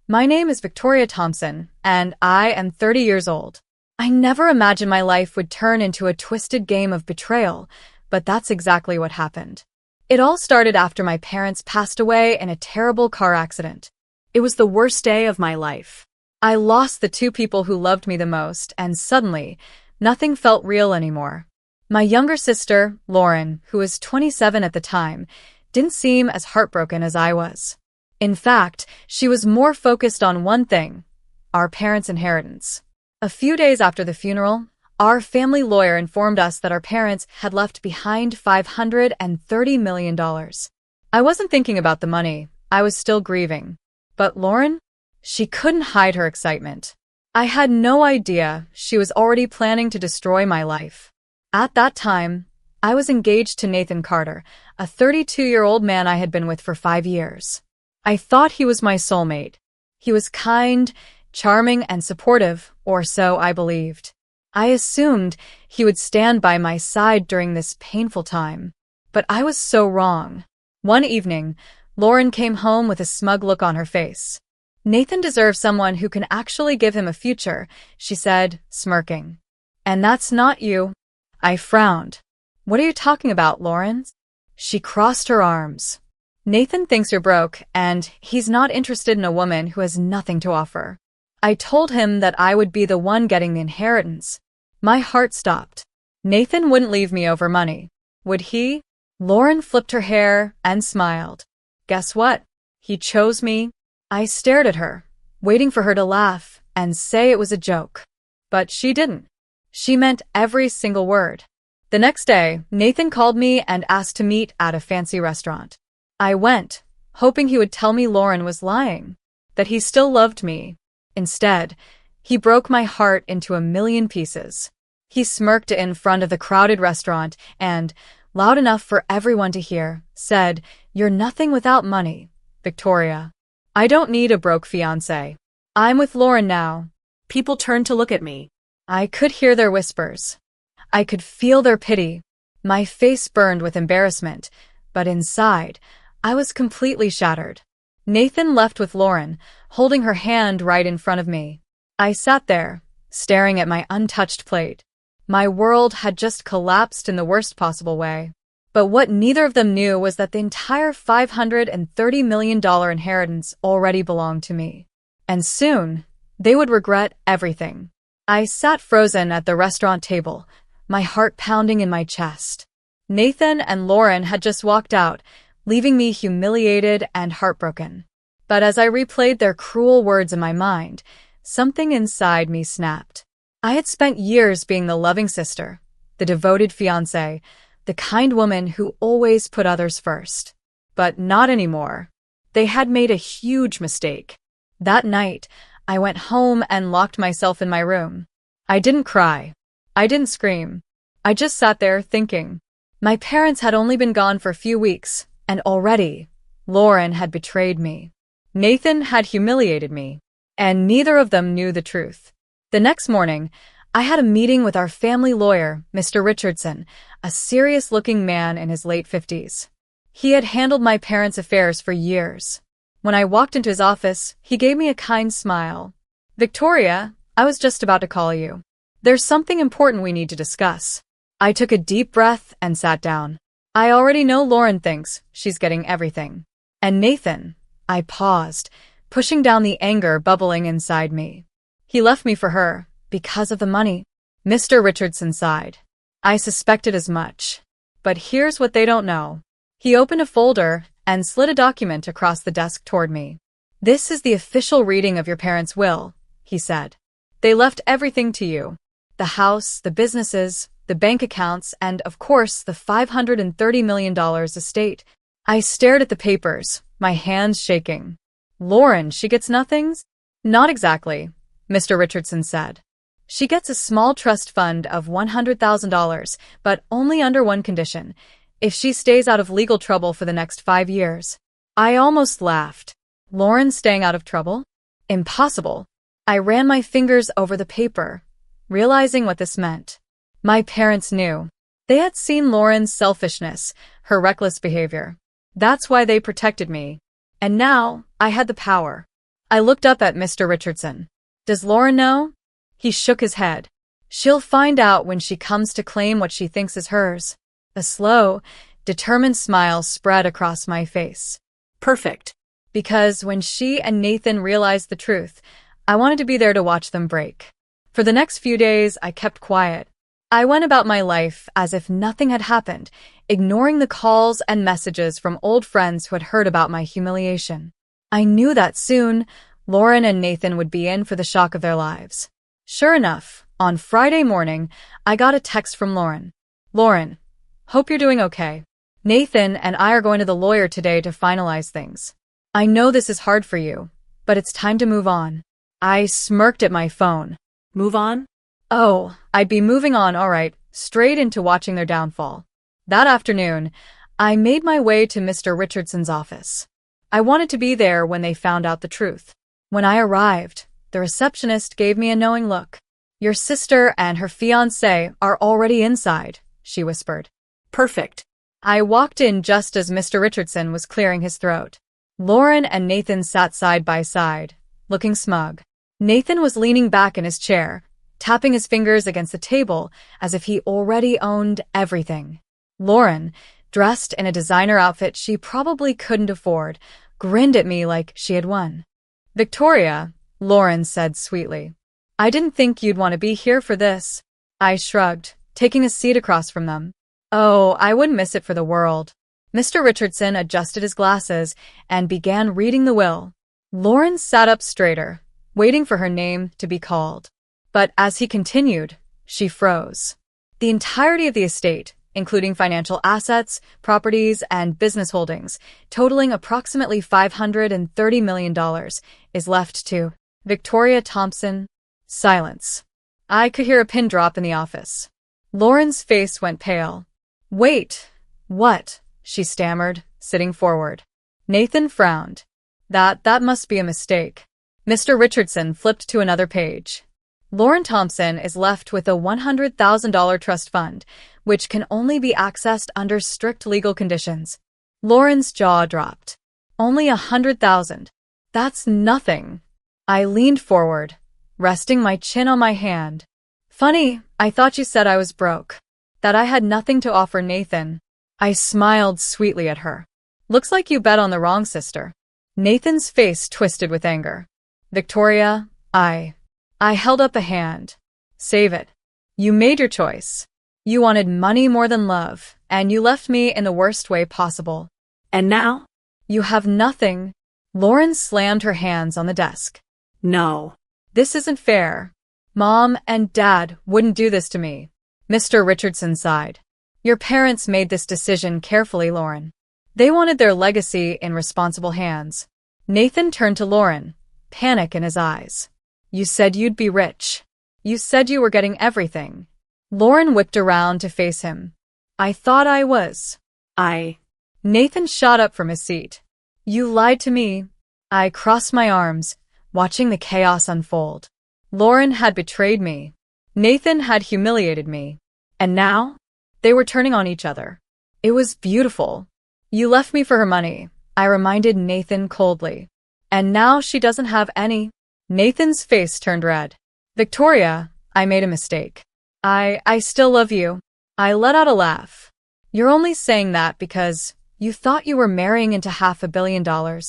My name is Victoria Thompson, and I am 30 years old. I never imagined my life would turn into a twisted game of betrayal, but that's exactly what happened. It all started after my parents passed away in a terrible car accident. It was the worst day of my life. I lost the two people who loved me the most, and suddenly, nothing felt real anymore. My younger sister, Lauren, who was 27 at the time, didn't seem as heartbroken as I was. In fact, she was more focused on one thing: our parents' inheritance. A few days after the funeral, our family lawyer informed us that our parents had left behind $530 million. I wasn't thinking about the money. I was still grieving. But Lauren? She couldn't hide her excitement. I had no idea she was already planning to destroy my life. At that time, I was engaged to Nathan Carter, a 32-year-old man I had been with for 5 years. I thought he was my soulmate. He was kind, charming, and supportive, or so I believed. I assumed he would stand by my side during this painful time. But I was so wrong. One evening, Lauren came home with a smug look on her face. "Nathan deserves someone who can actually give him a future," she said, smirking. "And that's not you." I frowned. "What are you talking about, Lauren?" She crossed her arms. "Nathan thinks you're broke, and he's not interested in a woman who has nothing to offer." I told him that I would be the one getting the inheritance. My heart stopped. Nathan wouldn't leave me over money, would he? Lauren flipped her hair and smiled. "Guess what? He chose me." I stared at her, waiting for her to laugh and say it was a joke. But she didn't. She meant every single word. The next day, Nathan called me and asked to meet at a fancy restaurant. I went, hoping he would tell me Lauren was lying, that he still loved me. Instead, he broke my heart into a million pieces. He smirked in front of the crowded restaurant and, loud enough for everyone to hear, said, "You're nothing without money, Victoria. I don't need a broke fiancé. I'm with Lauren now." People turned to look at me. I could hear their whispers. I could feel their pity. My face burned with embarrassment, but inside, I was completely shattered. Nathan left with Lauren, holding her hand right in front of me. I sat there, staring at my untouched plate. My world had just collapsed in the worst possible way. But what neither of them knew was that the entire $530 million inheritance already belonged to me. And soon, they would regret everything. I sat frozen at the restaurant table, my heart pounding in my chest. Nathan and Lauren had just walked out, leaving me humiliated and heartbroken. But as I replayed their cruel words in my mind, something inside me snapped. I had spent years being the loving sister, the devoted fiancé, the kind woman who always put others first. But not anymore. They had made a huge mistake. That night, I went home and locked myself in my room. I didn't cry. I didn't scream. I just sat there thinking. My parents had only been gone for a few weeks, and already, Lauren had betrayed me. Nathan had humiliated me, and neither of them knew the truth. The next morning, I had a meeting with our family lawyer, Mr. Richardson, a serious-looking man in his late 50s. He had handled my parents' affairs for years. When I walked into his office, he gave me a kind smile. "Victoria, I was just about to call you. There's something important we need to discuss." I took a deep breath and sat down. I already know Lauren thinks she's getting everything. And Nathan, I paused, pushing down the anger bubbling inside me. He left me for her, because of the money. Mr. Richardson sighed. I suspected as much. But here's what they don't know. He opened a folder and slid a document across the desk toward me. "This is the official reading of your parents' will," he said. "They left everything to you. The house, the businesses, the bank accounts, and, of course, the $530 million estate." I stared at the papers, my hands shaking. "Lauren, she gets nothing?" "Not exactly," Mr. Richardson said. "She gets a small trust fund of $100,000, but only under one condition: if she stays out of legal trouble for the next 5 years. I almost laughed. Lauren staying out of trouble? Impossible. I ran my fingers over the paper, realizing what this meant. My parents knew. They had seen Lauren's selfishness, her reckless behavior. That's why they protected me. And now, I had the power. I looked up at Mr. Richardson. Does Lauren know? He shook his head. She'll find out when she comes to claim what she thinks is hers. A slow, determined smile spread across my face. Perfect. Because when she and Nathan realized the truth, I wanted to be there to watch them break. For the next few days, I kept quiet. I went about my life as if nothing had happened, ignoring the calls and messages from old friends who had heard about my humiliation. I knew that soon, Lauren and Nathan would be in for the shock of their lives. Sure enough, on Friday morning, I got a text from Lauren. Lauren, hope you're doing okay. Nathan and I are going to the lawyer today to finalize things. I know this is hard for you, but it's time to move on. I smirked at my phone. Move on? Oh, I'd be moving on, all right, straight into watching their downfall. That afternoon, I made my way to Mr. Richardson's office. I wanted to be there when they found out the truth. When I arrived, the receptionist gave me a knowing look. Your sister and her fiancé are already inside, she whispered. Perfect. I walked in just as Mr. Richardson was clearing his throat. Lauren and Nathan sat side by side, looking smug. Nathan was leaning back in his chair, tapping his fingers against the table as if he already owned everything. Lauren, dressed in a designer outfit she probably couldn't afford, grinned at me like she had won. Victoria, Lauren said sweetly. I didn't think you'd want to be here for this. I shrugged, taking a seat across from them. Oh, I wouldn't miss it for the world. Mr. Richardson adjusted his glasses and began reading the will. Lauren sat up straighter, waiting for her name to be called. But as he continued, she froze. The entirety of the estate, including financial assets, properties, and business holdings, totaling approximately $530 million, is left to Victoria Thompson. Silence. I could hear a pin drop in the office. Lauren's face went pale. Wait, what? She stammered, sitting forward. Nathan frowned. That must be a mistake. Mr. Richardson flipped to another page. Lauren Thompson is left with a $100,000 trust fund, which can only be accessed under strict legal conditions. Lauren's jaw dropped. Only $100,000. That's nothing. I leaned forward, resting my chin on my hand. Funny, I thought you said I was broke. That I had nothing to offer Nathan. I smiled sweetly at her. Looks like you bet on the wrong sister. Nathan's face twisted with anger. Victoria, I held up a hand. Save it. You made your choice. You wanted money more than love, and you left me in the worst way possible. And now? You have nothing. Lauren slammed her hands on the desk. No. This isn't fair. Mom and Dad wouldn't do this to me. Mr. Richardson sighed. Your parents made this decision carefully, Lauren. They wanted their legacy in responsible hands. Nathan turned to Lauren, panic in his eyes. You said you'd be rich. You said you were getting everything. Lauren whipped around to face him. I thought I was. Nathan shot up from his seat. You lied to me. I crossed my arms, watching the chaos unfold. Lauren had betrayed me. Nathan had humiliated me. And now? They were turning on each other. It was beautiful. You left me for her money, I reminded Nathan coldly. And now she doesn't have any. Nathan's face turned red. Victoria, I made a mistake. I still love you. I let out a laugh. You're only saying that because you thought you were marrying into $500 million.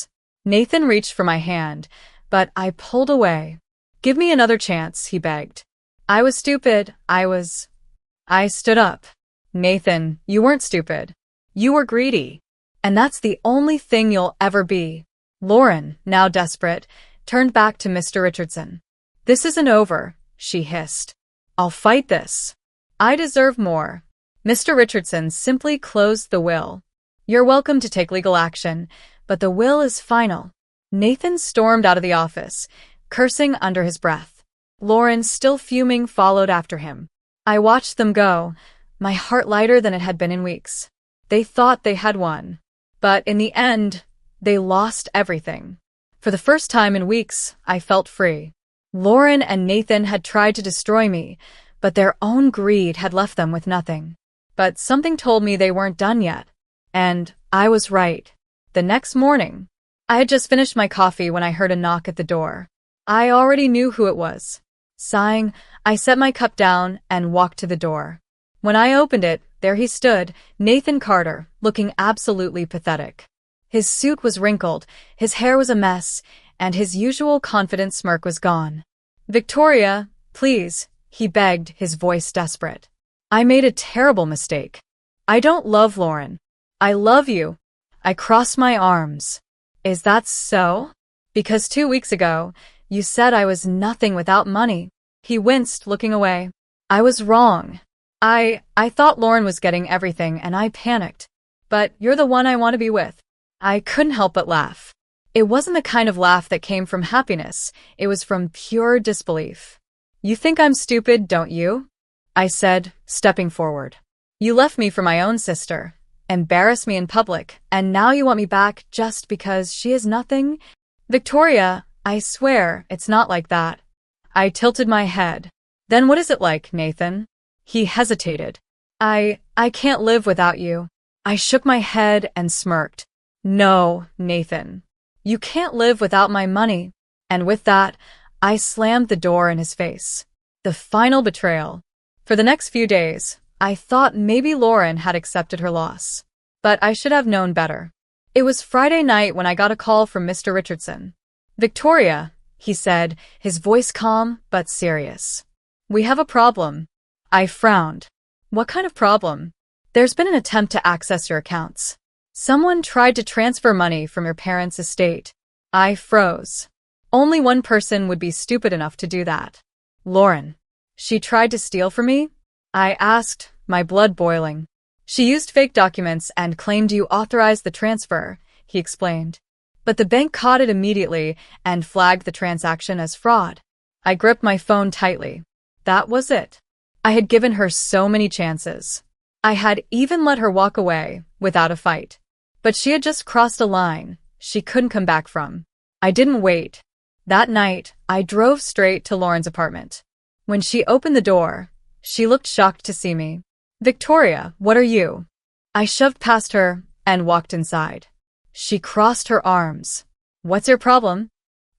Nathan reached for my hand, but I pulled away. Give me another chance, he begged. I was stupid. I stood up. Nathan, you weren't stupid. You were greedy. And that's the only thing you'll ever be. Lauren, now desperate, turned back to Mr. Richardson. This isn't over, she hissed. I'll fight this. I deserve more. Mr. Richardson simply closed the will. You're welcome to take legal action, but the will is final. Nathan stormed out of the office, cursing under his breath. Lauren, still fuming, followed after him. I watched them go, my heart lighter than it had been in weeks. They thought they had won. But in the end, they lost everything. For the first time in weeks, I felt free. Lauren and Nathan had tried to destroy me, but their own greed had left them with nothing. But something told me they weren't done yet. And I was right. The next morning, I had just finished my coffee when I heard a knock at the door. I already knew who it was. Sighing, I set my cup down and walked to the door. When I opened it, there he stood, Nathan Carter, looking absolutely pathetic. His suit was wrinkled, his hair was a mess, and his usual confident smirk was gone. "Victoria, please," he begged, his voice desperate. "I made a terrible mistake. I don't love Lauren. I love you." I crossed my arms. "Is that so? Because 2 weeks ago, you said I was nothing without money." He winced, looking away. "I was wrong. I thought Lauren was getting everything and I panicked. But you're the one I want to be with." I couldn't help but laugh. It wasn't the kind of laugh that came from happiness. It was from pure disbelief. "You think I'm stupid, don't you?" I said, stepping forward. "You left me for my own sister, embarrassed me in public, and now you want me back just because she is nothing?" "Victoria, I swear it's not like that." I tilted my head. "Then what is it like, Nathan?" He hesitated. I can't live without you." I shook my head and smirked. "No, Nathan. You can't live without my money." And with that, I slammed the door in his face. The final betrayal. For the next few days, I thought maybe Lauren had accepted her loss. But I should have known better. It was Friday night when I got a call from Mr. Richardson. "Victoria," he said, his voice calm but serious. "We have a problem." I frowned. "What kind of problem?" "There's been an attempt to access your accounts. Someone tried to transfer money from your parents' estate." I froze. Only one person would be stupid enough to do that. Lauren. "She tried to steal from me?" I asked, my blood boiling. "She used fake documents and claimed you authorized the transfer," he explained. "But the bank caught it immediately and flagged the transaction as fraud." I gripped my phone tightly. That was it. I had given her so many chances. I had even let her walk away without a fight. But she had just crossed a line she couldn't come back from. I didn't wait. That night, I drove straight to Lauren's apartment. When she opened the door, she looked shocked to see me. "Victoria, what are you?" I shoved past her and walked inside. She crossed her arms. "What's your problem?"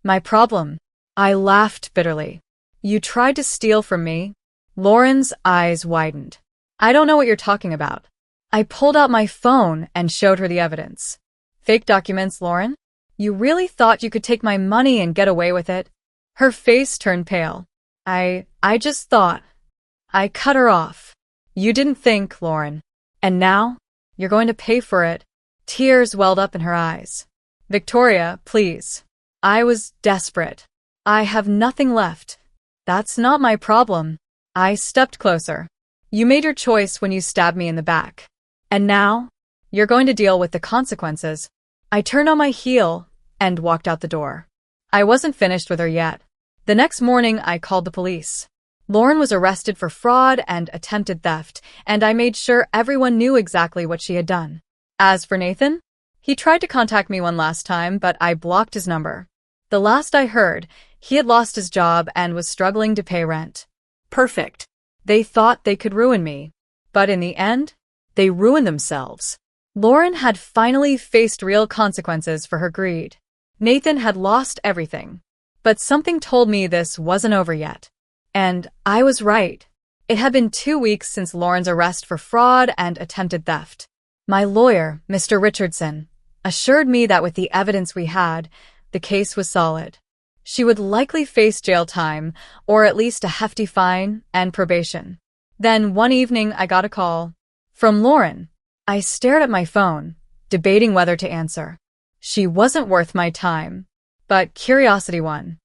"My problem?" I laughed bitterly. "You tried to steal from me?" Lauren's eyes widened. "I don't know what you're talking about." I pulled out my phone and showed her the evidence. "Fake documents, Lauren? You really thought you could take my money and get away with it?" Her face turned pale. I just thought. I cut her off. "You didn't think, Lauren. And now? You're going to pay for it." Tears welled up in her eyes. "Victoria, please." I was desperate. "I have nothing left." "That's not my problem." I stepped closer. "You made your choice when you stabbed me in the back. And now, you're going to deal with the consequences." I turned on my heel and walked out the door. I wasn't finished with her yet. The next morning, I called the police. Lauren was arrested for fraud and attempted theft, and I made sure everyone knew exactly what she had done. As for Nathan, he tried to contact me one last time, but I blocked his number. The last I heard, he had lost his job and was struggling to pay rent. Perfect. They thought they could ruin me. But in the end, they ruined themselves. Lauren had finally faced real consequences for her greed. Nathan had lost everything. But something told me this wasn't over yet. And I was right. It had been 2 weeks since Lauren's arrest for fraud and attempted theft. My lawyer, Mr. Richardson, assured me that with the evidence we had, the case was solid. She would likely face jail time, or at least a hefty fine and probation. Then one evening I got a call. From Lauren. I stared at my phone, debating whether to answer. She wasn't worth my time. But curiosity won.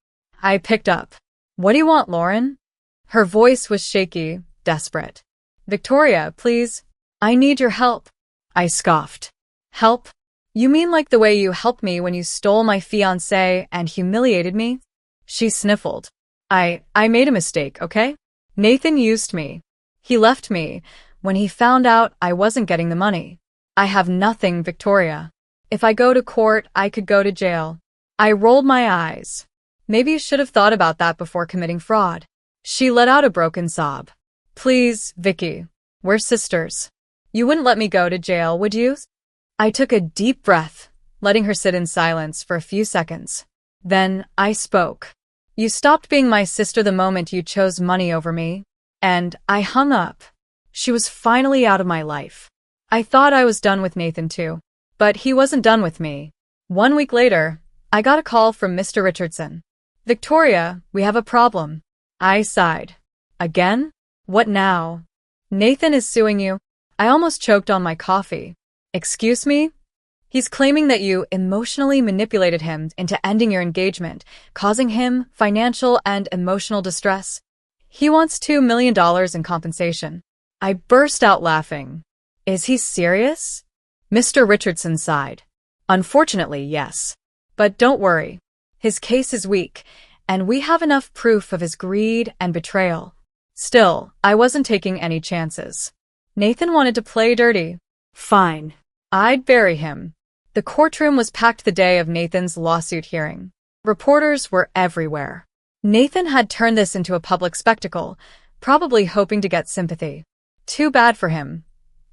I picked up. "What do you want, Lauren?" Her voice was shaky, desperate. "Victoria, please. I need your help." I scoffed. "Help? You mean like the way you helped me when you stole my fiancé and humiliated me?" She sniffled. I made a mistake, okay? Nathan used me. He left me when he found out I wasn't getting the money. I have nothing, Victoria. If I go to court, I could go to jail. I rolled my eyes. Maybe you should have thought about that before committing fraud. She let out a broken sob. "Please, Vicky. We're sisters. You wouldn't let me go to jail, would you?" I took a deep breath. letting her sit in silence for a few seconds. Then I spoke. You stopped being my sister the moment you chose money over me, and I hung up. She was finally out of my life. I thought I was done with Nathan too, but he wasn't done with me. 1 week later, I got a call from Mr. Richardson. Victoria, we have a problem. I sighed. Again? What now? Nathan is suing you. I almost choked on my coffee. Excuse me? He's claiming that you emotionally manipulated him into ending your engagement, causing him financial and emotional distress. He wants $2 million in compensation. I burst out laughing. Is he serious? Mr. Richardson sighed. Unfortunately, yes. But don't worry. His case is weak, and we have enough proof of his greed and betrayal. Still, I wasn't taking any chances. Nathan wanted to play dirty. Fine. I'd bury him. The courtroom was packed the day of Nathan's lawsuit hearing. Reporters were everywhere. Nathan had turned this into a public spectacle, probably hoping to get sympathy. Too bad for him.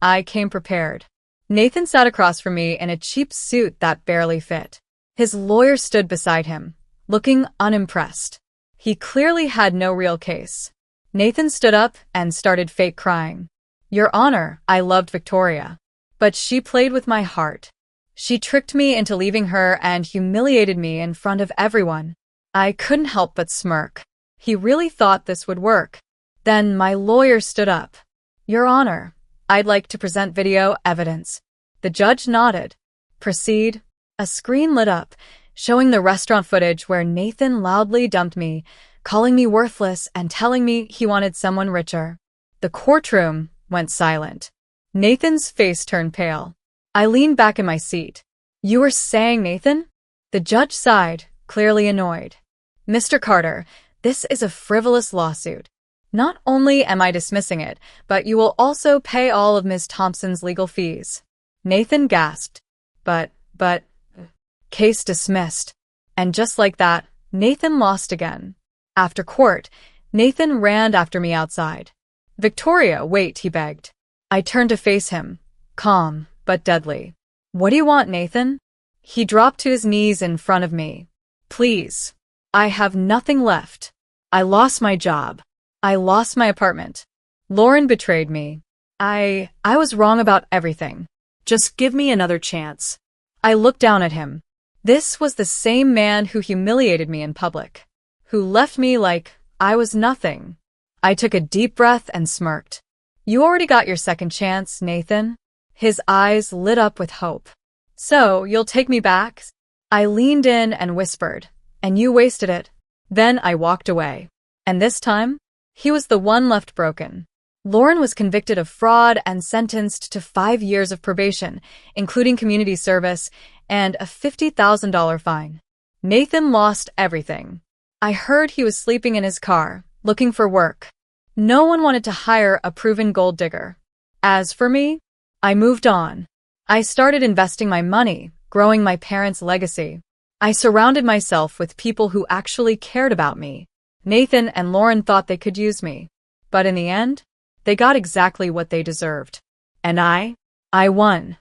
I came prepared. Nathan sat across from me in a cheap suit that barely fit. His lawyer stood beside him, looking unimpressed. He clearly had no real case. Nathan stood up and started fake crying. Your Honor, I loved Victoria. But she played with my heart. She tricked me into leaving her and humiliated me in front of everyone. I couldn't help but smirk. He really thought this would work. Then my lawyer stood up. Your Honor, I'd like to present video evidence. The judge nodded. Proceed. A screen lit up, showing the restaurant footage where Nathan loudly dumped me, calling me worthless and telling me he wanted someone richer. The courtroom went silent. Nathan's face turned pale. I leaned back in my seat. You were saying, Nathan? The judge sighed, clearly annoyed. Mr. Carter, this is a frivolous lawsuit. Not only am I dismissing it, but you will also pay all of Ms. Thompson's legal fees. Nathan gasped. But, case dismissed. And just like that, Nathan lost again. After court, Nathan ran after me outside. Victoria, wait, he begged. I turned to face him, calm but deadly. What do you want, Nathan? He dropped to his knees in front of me. Please. I have nothing left. I lost my job. I lost my apartment. Lauren betrayed me. I was wrong about everything. Just give me another chance. I looked down at him. This was the same man who humiliated me in public, who left me like I was nothing. I took a deep breath and smirked. You already got your second chance, Nathan. His eyes lit up with hope. So, you'll take me back? I leaned in and whispered, and you wasted it. Then I walked away. And this time, he was the one left broken. Lauren was convicted of fraud and sentenced to 5 years of probation, including community service, and a $50,000 fine. Nathan lost everything. I heard he was sleeping in his car, looking for work. No one wanted to hire a proven gold digger. As for me, I moved on. I started investing my money, growing my parents' legacy. I surrounded myself with people who actually cared about me. Nathan and Lauren thought they could use me. But in the end, they got exactly what they deserved. And I won.